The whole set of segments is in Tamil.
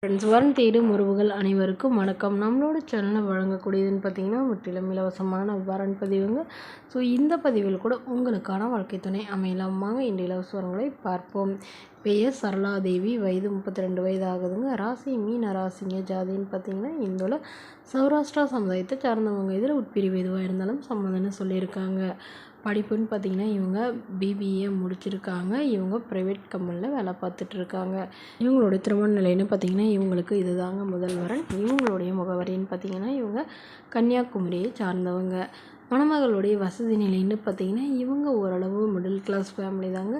ஃப்ரெண்ட்ஸ், வரும் தேடும் உறவுகள் அனைவருக்கும் வணக்கம். நம்மளோட சேனலில் வழங்கக்கூடியதுன்னு பார்த்தீங்கன்னா முற்றிலும் இலவசமான வரன் பதிவுங்க. ஸோ இந்த பதிவில் கூட உங்களுக்கான வாழ்க்கை துணை அமையலாம். வாங்க இந்த இலவச வரங்களை பார்ப்போம். பெயர் சரளாதேவி, வயது 32 வயது ஆகுதுங்க. ராசி மீன ராசிங்க. ஜாதின்னு பார்த்தீங்கன்னா இந்துல சௌராஷ்டிரா சமுதாயத்தை சார்ந்தவங்க. இதில் உட்பிரிவு எதுவாக இருந்தாலும் சம்மந்தம்னு சொல்லியிருக்காங்க. படிப்புன்னு பார்த்தீங்கன்னா இவங்க பிபிஏ முடிச்சிருக்காங்க. இவங்க ப்ரைவேட் கம்பெனியில் வேலை பார்த்துட்ருக்காங்க. இவங்களுடைய திருமண நிலைன்னு பார்த்தீங்கன்னா இவங்களுக்கு இதுதாங்க முதல் வரன். இவங்களுடைய முகவரின்னு பார்த்தீங்கன்னா இவங்க கன்னியாகுமரியை சார்ந்தவங்க. மணமகளுடைய வசதி நிலைன்னு பார்த்தீங்கன்னா இவங்க ஓரளவு மிடில் கிளாஸ் ஃபேமிலி தாங்க.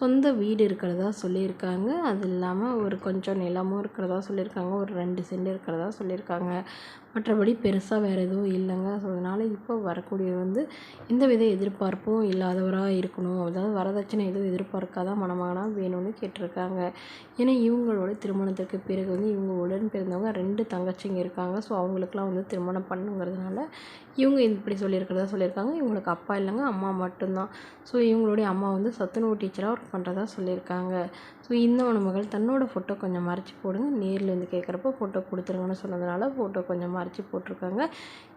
சொந்த வீடு இருக்கிறதா சொல்லியிருக்காங்க. அது இல்லாமல் ஒரு கொஞ்சம் நிலமும் இருக்கிறதா சொல்லியிருக்காங்க. ஒரு 2 சென்ட் இருக்கிறதா சொல்லியிருக்காங்க. மற்றபடி பெருசாக வேறு எதுவும் இல்லைங்க. ஸோ அதனால் இப்போ வரக்கூடியவர் எந்தவித எதிர்பார்ப்பும் இல்லாதவராக இருக்கணும். அதாவது வரதட்சணை எதுவும் எதிர்பார்க்காத மணமகனாக வேணும்னு கேட்டிருக்காங்க. ஏன்னா இவங்களோட திருமணத்துக்கு பிறகு இவங்க உடன் பிறந்தவங்க 2 தங்கச்சிங்க இருக்காங்க. ஸோ அவங்களுக்குலாம் திருமணம் பண்ணுங்கிறதுனால இவங்க இப்படி சொல்லியிருக்காங்க. இவங்களுக்கு அப்பா இல்லைங்க, அம்மா மட்டும்தான். ஸோ இவங்களுடைய அம்மா சத்துணவு டீச்சராக ஒர்க் பண்ணுறதா சொல்லியிருக்காங்க. ஸோ இந்த மணமகள் தன்னோட ஃபோட்டோ கொஞ்சம் மறைச்சி போடுங்க, நேரில் கேட்குறப்போ ஃபோட்டோ கொடுத்துருங்கன்னு சொன்னதுனால ஃபோட்டோ கொஞ்சம் மறைச்சி போட்டிருக்காங்க.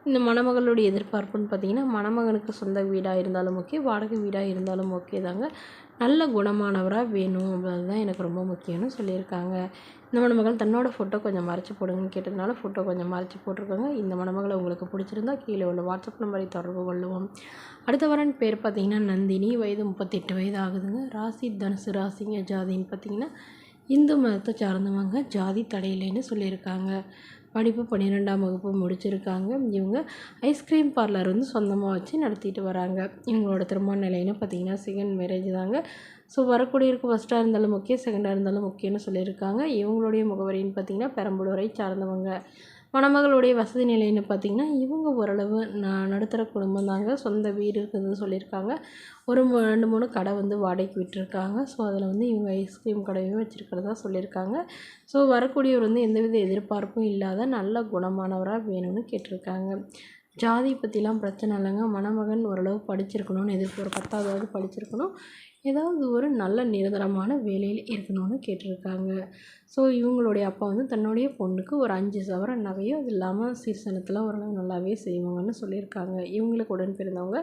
இந்த மணமகளுடைய எதிர்பார்ப்புன்னு பார்த்தீங்கன்னா மணமகனுக்கு சொந்த வீடாக இருந்தாலும் ஓகே, வாடகை வீடாக இருந்தாலும் ஓகே தாங்க. நல்ல குணமானவராக வேணும், அதுதான் எனக்கு ரொம்ப முக்கியம்னு சொல்லியிருக்காங்க. இந்த மணமகள் தன்னோட ஃபோட்டோ கொஞ்சம் மறைச்சி போடுங்கன்னு கேட்டதுனால ஃபோட்டோ கொஞ்சம் மறைச்சி போட்டிருக்காங்க. இந்த மணமகளை உங்களுக்கு பிடிச்சிருந்தா கீழே உள்ள வாட்ஸ்அப் நம்பரை தொடர்பு கொள்ளுவோம். அடுத்த வரன் பேர் பார்த்தீங்கன்னா நந்தினி, வயது 38 வயது ஆகுதுங்க. ராசி தனுசு ராசிங்க. ஜாதின்னு பார்த்தீங்கன்னா இந்து மதத்தை சார்ந்தவங்க. ஜாதி தடையில்லைன்னு சொல்லியிருக்காங்க. படிப்பு 12ஆம் வகுப்பு முடிச்சிருக்காங்க. இவங்க ஐஸ்கிரீம் பார்லர் சொந்தமாக வச்சு நடத்திட்டு வராங்க. இவங்களோட திருமண நிலைன்னு பார்த்தீங்கன்னா செகண்ட் மேரேஜ் தாங்க. ஸோ வரக்கூடியவருக்கு ஃபஸ்ட்டாக இருந்தாலும் ஓகே, செகண்டாக இருந்தாலும் ஓகேன்னு சொல்லியிருக்காங்க. இவங்களுடைய முகவரின்னு பார்த்தீங்கன்னா பெரம்பலூரை சார்ந்தவங்க. மணமகளுடைய வசதி நிலைன்னு பார்த்தீங்கன்னா இவங்க ஓரளவு நடுத்தர குடும்பம் தாங்க. சொந்த வீடு இருக்குதுன்னு சொல்லியிருக்காங்க. ஒரு 2, 3 கடை வாடகைக்கு விட்டுருக்காங்க. ஸோ அதில் இவங்க ஐஸ்கிரீம் கடையும் வச்சுருக்கிறதா சொல்லியிருக்காங்க. ஸோ வரக்கூடியவர் எந்தவித எதிர்பார்ப்பும் இல்லாத நல்ல குணமானவராக வேணும்னு கேட்டிருக்காங்க. ஜாதி பற்றிலாம் பிரச்சனை இல்லைங்க. மணமகன் ஓரளவு படிச்சிருக்கணும்னு ஒரு 10வது படிச்சிருக்கணும். ஏதாவது ஒரு நல்ல நிரந்தரமான வேலையில் இருக்கணும்னு கேட்டிருக்காங்க. ஸோ இவங்களுடைய அப்பா தன்னுடைய பொண்ணுக்கு ஒரு 5 சவரன் நகையும் அது இல்லாமல் சீர்சனத்தெலாம் ஓரளவு நல்லாவே செய்வாங்கன்னு சொல்லியிருக்காங்க. இவங்களுக்கு உடன் பிறந்தவங்க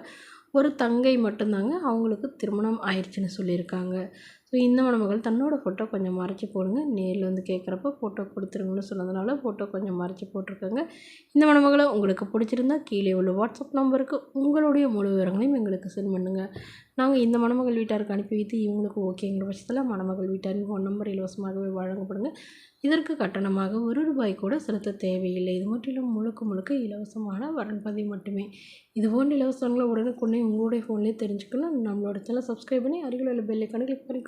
ஒரு தங்கை மட்டும்தாங்க. அவங்களுக்கு திருமணம் ஆயிடுச்சுன்னு சொல்லியிருக்காங்க. ஸோ இந்த மணமகள் தன்னோட ஃபோட்டோ கொஞ்சம் மறைச்சி போடுங்க, நேரில் கேட்குறப்போ ஃபோட்டோ கொடுத்துருங்கன்னு சொன்னதுனால ஃபோட்டோ கொஞ்சம் மறைச்சி போட்டிருக்காங்க. இந்த மணமகளை உங்களுக்கு பிடிச்சிருந்தா கீழே உள்ள வாட்ஸ்அப் நம்பருக்கு உங்களுடைய முழு விவரங்களையும் எங்களுக்கு சென்ட் பண்ணுங்கள். நாங்கள் இந்த மணமகள் வீட்டாருக்கு அனுப்பி வைத்து இவங்களுக்கு ஓகேங்கிற பட்சத்தில் மணமகள் வீட்டாரின் ஃபோன் நம்பர் இலவசமாகவே வழங்கப்படுங்க. இதற்கு கட்டணமாக ₹1 கூட செலுத்த தேவையில்லை. இது முற்றிலும் முழுக்க இலவசமான வரன் பதிவு மட்டுமே. இதுபோன்ற இலவசங்களை உடனுக்குடனே உங்களுடைய ஃபோன்லேயே தெரிஞ்சுக்கணும். நம்மளோட சேனலை சப்ஸ்கிரைப் பண்ணி அருகில் உள்ள பெல் ஐக்கானை கிளிக் பண்ணி